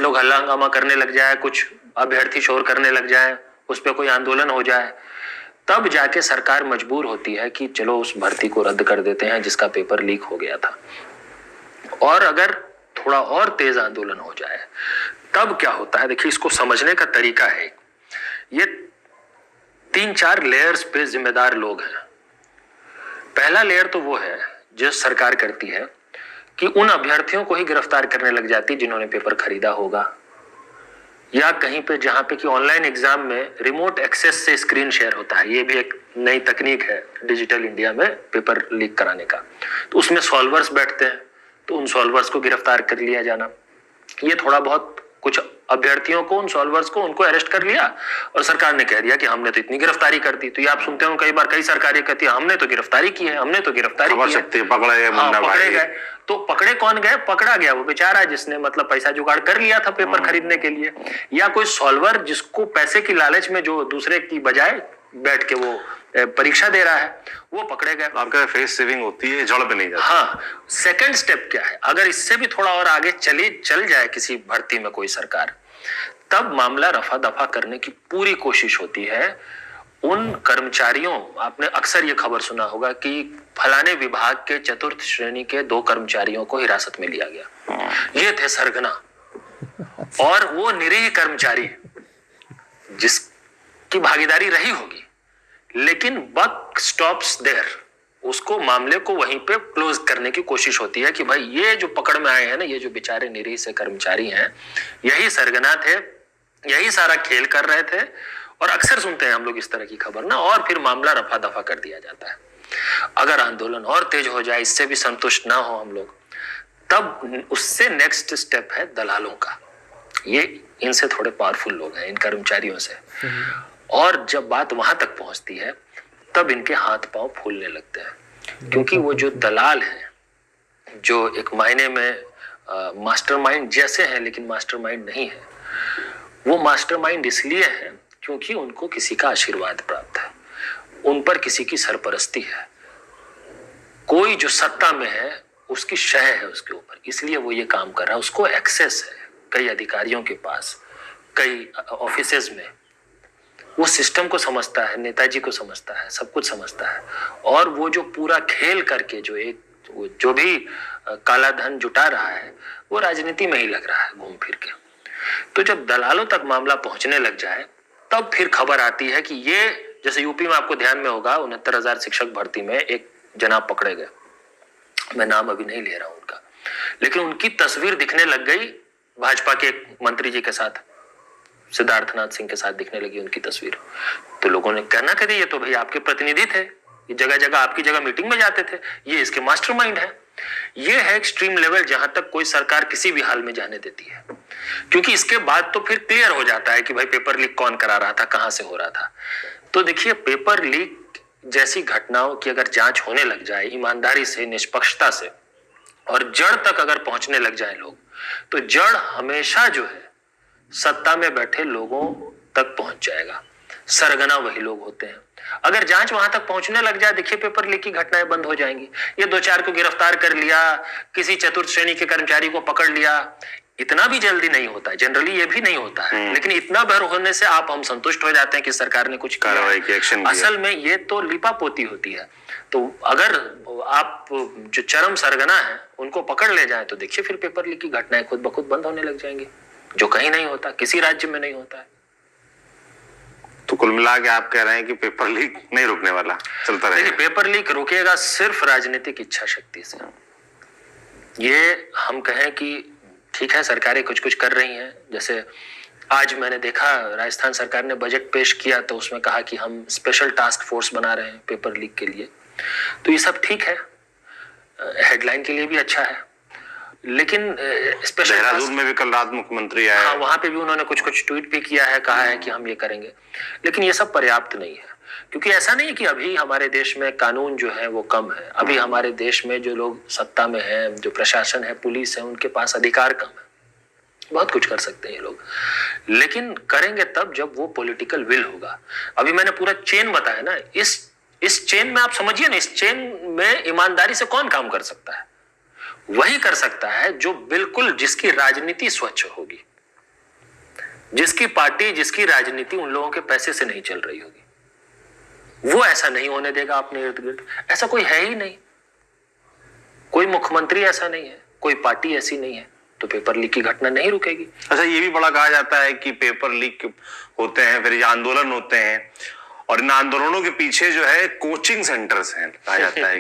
लोग हल्ला हंगामा करने लग जाए, कुछ अभ्यर्थी शोर करने लग जाए, उस पर कोई आंदोलन हो जाए, तब जाके सरकार मजबूर होती है कि चलो उस भर्ती को रद्द कर देते हैं जिसका पेपर लीक हो गया था। और अगर थोड़ा और तेज आंदोलन हो जाए तब क्या होता है, देखिए इसको समझने का तरीका है, ये 3-4 लेयर्स पे जिम्मेदार लोग हैं। पहला लेयर तो वो है जो सरकार करती है कि उन अभ्यर्थियों को ही गिरफ्तार करने लग जाती जिन्होंने पेपर खरीदा होगा, या कहीं पे जहां पे कि ऑनलाइन एग्जाम में रिमोट एक्सेस से स्क्रीन शेयर होता है, ये भी एक नई तकनीक है डिजिटल इंडिया में पेपर लीक कराने का। तो उसमें सॉल्वर्स बैठते हैं, तो उन सॉल्वर्स को गिरफ्तार कर लिया जाना। ये थोड़ा बहुत कुछ अभ्यर्थियों को, उन सॉल्वर्स को, उनको अरेस्ट कर लिया और सरकार ने कह दिया कि हमने तो इतनी गिरफ्तारी कर दी। तो ये आप सुनते हो कई बार, कई सरकारें कहती है हमने तो गिरफ्तारी की है, हमने तो गिरफ्तारी की है, पकड़े गए। तो पकड़े कौन गए? पकड़ा गया वो बेचारा जिसने मतलब पैसा जुगाड़ कर लिया था पेपर खरीदने के लिए, या कोई सॉल्वर जिसको पैसे की लालच में जो दूसरे की बजाय बैठ के वो परीक्षा दे रहा है, वो पकड़े गए। आपका फेस सेविंग होती है, जड़ पे नहीं जाती। हाँ, सेकंड स्टेप क्या है, अगर इससे भी थोड़ा और आगे चल जाए किसी भर्ती में कोई सरकार, तब मामला रफा दफा करने की पूरी कोशिश होती है। उन कर्मचारियों, आपने अक्सर ये खबर सुना होगा कि फलाने विभाग के चतुर्थ श्रेणी के 2 कर्मचारियों को हिरासत में लिया गया, ये थे सरगना, और वो निरीह कर्मचारी जिसकी भागीदारी रही होगी, लेकिन बक स्टॉप्स देयर, उसको मामले को वहीं पे क्लोज करने की कोशिश होती है कि भाई ये जो पकड़ में आए हैं ना, ये जो बेचारे निरीह से कर्मचारी हैं, यही सरगना थे, यही सारा खेल कर रहे थे। और अक्सर सुनते हैं हम लोग इस तरह की खबर ना, और फिर मामला रफा दफा कर दिया जाता है। अगर आंदोलन और तेज हो जाए, इससे भी संतुष्ट ना हो हम लोग, तब उससे नेक्स्ट स्टेप है दलालों का। ये इनसे थोड़े पावरफुल लोग हैं, इन कर्मचारियों से, और जब बात वहां तक पहुंचती है तब इनके हाथ पांव फूलने लगते हैं, क्योंकि वो जो दलाल हैं, जो एक मायने में मास्टरमाइंड जैसे हैं लेकिन मास्टरमाइंड नहीं है, वो मास्टरमाइंड इसलिए है क्योंकि उनको किसी का आशीर्वाद प्राप्त है, उन पर किसी की सरपरस्ती है, कोई जो सत्ता में है उसकी शह है उसके ऊपर, इसलिए वो ये काम कर रहा है। उसको एक्सेस है कई अधिकारियों के पास, कई ऑफिसेज में, वो सिस्टम को समझता है, नेताजी को समझता है, सब कुछ समझता है, और वो जो पूरा खेल करके जो भी काला धन जुटा रहा है, वो राजनीति में ही लग रहा है घूम फिर के। तो जब दलालों तक मामला पहुंचने लग जाए तब फिर खबर आती है कि ये, जैसे यूपी में आपको ध्यान में होगा 69,000 शिक्षक भर्ती में एक जनाब पकड़े गए, मैं नाम अभी नहीं ले रहा हूं उनका, लेकिन उनकी तस्वीर दिखने लग गई भाजपा के मंत्री जी के साथ, सिद्धार्थनाथ सिंह के साथ दिखने लगी उनकी तस्वीर। तो लोगों ने कहना कभी ये तो भाई आपके प्रतिनिधि थे, ये जगह जगह आपकी जगह मीटिंग में जाते थे, ये इसके मास्टरमाइंड है। ये है एक्सट्रीम लेवल जहां तक कोई सरकार किसी भी हाल में जाने देती है, क्योंकि इसके बाद तो फिर क्लियर हो जाता है कि भाई पेपर लीक कौन करा रहा था, कहां से हो रहा था। तो देखिए, पेपर लीक जैसी घटनाओं की अगर जांच होने लग जाए ईमानदारी से, निष्पक्षता से, और जड़ तक अगर पहुंचने लग जाए लोग, तो जड़ हमेशा जो है सत्ता में बैठे लोगों तक पहुंच जाएगा। सरगना वही लोग होते हैं। अगर जांच वहां तक पहुंचने लग जाए, देखिए पेपर लीक की घटनाएं बंद हो जाएंगी। ये 2-4 को गिरफ्तार कर लिया, किसी चतुर्थ श्रेणी के कर्मचारी को पकड़ लिया, इतना भी जल्दी नहीं होता है, जनरली ये भी नहीं होता है, लेकिन इतना भर होने से हम संतुष्ट हो जाते हैं कि सरकार ने कुछ कार्रवाई की, एक्शन किया। असल में ये तो लिपापोती होती है। तो अगर आप जो चरम सरगना है उनको पकड़ ले जाए तो देखिए फिर पेपर लीक की घटनाएं खुद ब खुद बंद होने लग जाएंगी, जो कहीं नहीं होता, किसी राज्य में नहीं होता है। तो कुल मिला के आप कह रहे हैं कि पेपर लीक नहीं रुकने वाला, चलता रहेगा। पेपर लीक रुकेगा सिर्फ राजनीतिक इच्छा शक्ति से। ये हम कहें कि ठीक है सरकारें कुछ कुछ कर रही हैं, जैसे आज मैंने देखा राजस्थान सरकार ने बजट पेश किया तो उसमें कहा कि हम स्पेशल टास्क फोर्स बना रहे हैं पेपर लीक के लिए। तो ये सब ठीक है, हेडलाइन के लिए भी अच्छा है, लेकिन स्पेशल देहरादून में भी कल रात मुख्यमंत्री आए, हाँ, वहां पे भी उन्होंने कुछ कुछ ट्वीट भी किया है, कहा है कि हम ये करेंगे, लेकिन ये सब पर्याप्त नहीं है। क्योंकि ऐसा नहीं है कि अभी हमारे देश में कानून जो है वो कम है, अभी हमारे देश में जो लोग सत्ता में हैं, जो प्रशासन है, पुलिस है, उनके पास अधिकार कम है, बहुत कुछ कर सकते हैं ये लोग, लेकिन करेंगे तब जब वो पॉलिटिकल विल होगा। अभी मैंने पूरा चेन बताया ना, इस चेन में आप समझिए ना, इस चेन में ईमानदारी से कौन काम कर सकता है? वही कर सकता है जो बिल्कुल, जिसकी राजनीति स्वच्छ होगी, जिसकी पार्टी, जिसकी राजनीति उन लोगों के पैसे से नहीं चल रही होगी, वो ऐसा नहीं होने देगा अपने इर्द गिर्द। ऐसा कोई है ही नहीं, कोई मुख्यमंत्री ऐसा नहीं है, कोई पार्टी ऐसी नहीं है, तो पेपर लीक की घटना नहीं रुकेगी। अच्छा, ये भी बड़ा कहा जाता है कि पेपर लीक होते हैं, फिर ये आंदोलन होते हैं, और इन आंदोलनों के पीछे जो है कोचिंग सेंटर्स हैं, कहा जाता है।